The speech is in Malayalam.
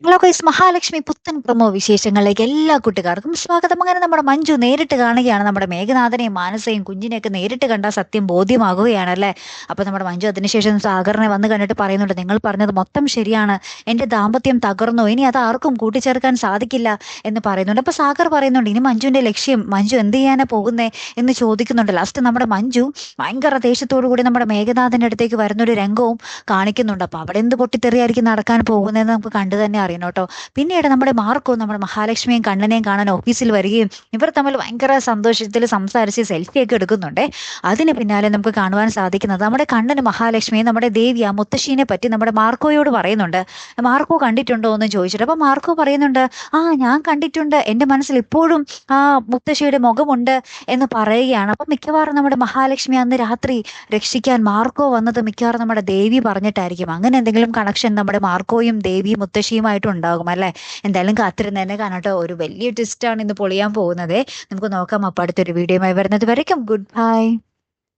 ഹലോ ഗൈസ്, മഹാലക്ഷ്മി പുത്തൻ പ്രൊമോ വിശേഷങ്ങളിലേക്ക് എല്ലാ കൂട്ടുകാർക്കും സ്വാഗതം. അങ്ങനെ നമ്മുടെ മഞ്ജു നേരിട്ട് കാണുകയാണ് നമ്മുടെ മേഘനാഥനെയും മാനസയും കുഞ്ഞിനെയൊക്കെ നേരിട്ട് കണ്ടാൽ സത്യം ബോധ്യമാകുകയാണ് അല്ലേ. അപ്പൊ നമ്മുടെ മഞ്ജു അതിനുശേഷം സാഗറിനെ വന്ന് കണ്ടിട്ട് പറയുന്നുണ്ട്, നിങ്ങൾ പറഞ്ഞത് മൊത്തം ശരിയാണ്, എന്റെ ദാമ്പത്യം തകർന്നു, ഇനി അത് ആർക്കും കൂട്ടിച്ചേർക്കാൻ സാധിക്കില്ല എന്ന് പറയുന്നുണ്ട്. അപ്പൊ സാഗർ പറയുന്നുണ്ട്, ഇനി മഞ്ജുവിന്റെ ലക്ഷ്യം, മഞ്ജു എന്ത് ചെയ്യാനാ പോകുന്നേ എന്ന് ചോദിക്കുന്നുണ്ട്. ലാസ്റ്റ് നമ്മുടെ മഞ്ജു ഭയങ്കര ദേഷ്യത്തോടു കൂടി നമ്മുടെ മേഘനാഥന്റെ അടുത്തേക്ക് വരുന്നൊരു രംഗവും കാണിക്കുന്നുണ്ട്. അപ്പൊ അവിടെ എന്ത് പൊട്ടിത്തെറിയായിരിക്കും നടക്കാൻ പോകുന്നതെന്ന് നമുക്ക് കണ്ടു തന്നെ അറിയണം കേട്ടോ. പിന്നീട് നമ്മുടെ മാർക്കോ നമ്മുടെ മഹാലക്ഷ്മിയും കണ്ണനെയും കാണാൻ ഓഫീസിൽ വരികയും ഇവർ തമ്മിൽ ഭയങ്കര സന്തോഷത്തിൽ സംസാരിച്ച് സെൽഫി ഒക്കെ എടുക്കുന്നുണ്ട്. അതിന് പിന്നാലെ നമുക്ക് കാണുവാൻ സാധിക്കുന്നത് നമ്മുടെ കണ്ണന് മഹാലക്ഷ്മിയും നമ്മുടെ ദേവി ആ മുത്തശ്ശീനെ പറ്റി നമ്മുടെ മാർക്കോയോട് പറയുന്നുണ്ട്. മാർക്കോ കണ്ടിട്ടുണ്ടോ എന്ന് ചോദിച്ചിട്ട് അപ്പൊ മാർക്കോ പറയുന്നുണ്ട്, ആ ഞാൻ കണ്ടിട്ടുണ്ട്, എന്റെ മനസ്സിൽ ഇപ്പോഴും ആ മുത്തശ്ശിയുടെ മുഖമുണ്ട് എന്ന് പറയുകയാണ്. അപ്പൊ മിക്കവാറും നമ്മുടെ മഹാലക്ഷ്മി അന്ന് രാത്രി രക്ഷിക്കാൻ മാർക്കോ വന്നത് മിക്കവാറും നമ്മുടെ ദേവി പറഞ്ഞിട്ടായിരിക്കും. അങ്ങനെ എന്തെങ്കിലും കണക്ഷൻ നമ്മുടെ മാർക്കോയും ദേവിയും മുത്തശ്ശിയുമായിട്ടും ഉണ്ടാകും അല്ലെ. എന്തായാലും കാത്തിരുന്ന് തന്നെ കാണട്ടെ. ഒരു വലിയ ട്വിസ്റ്റ് ആണ് ഇന്ന് പൊളിയാൻ പോകുന്നത്. നമുക്ക് നോക്കാം. അപ്പൊ അടുത്തൊരു വീഡിയോയുമായി വരുന്നത് വരയ്ക്കും ഗുഡ് ബൈ.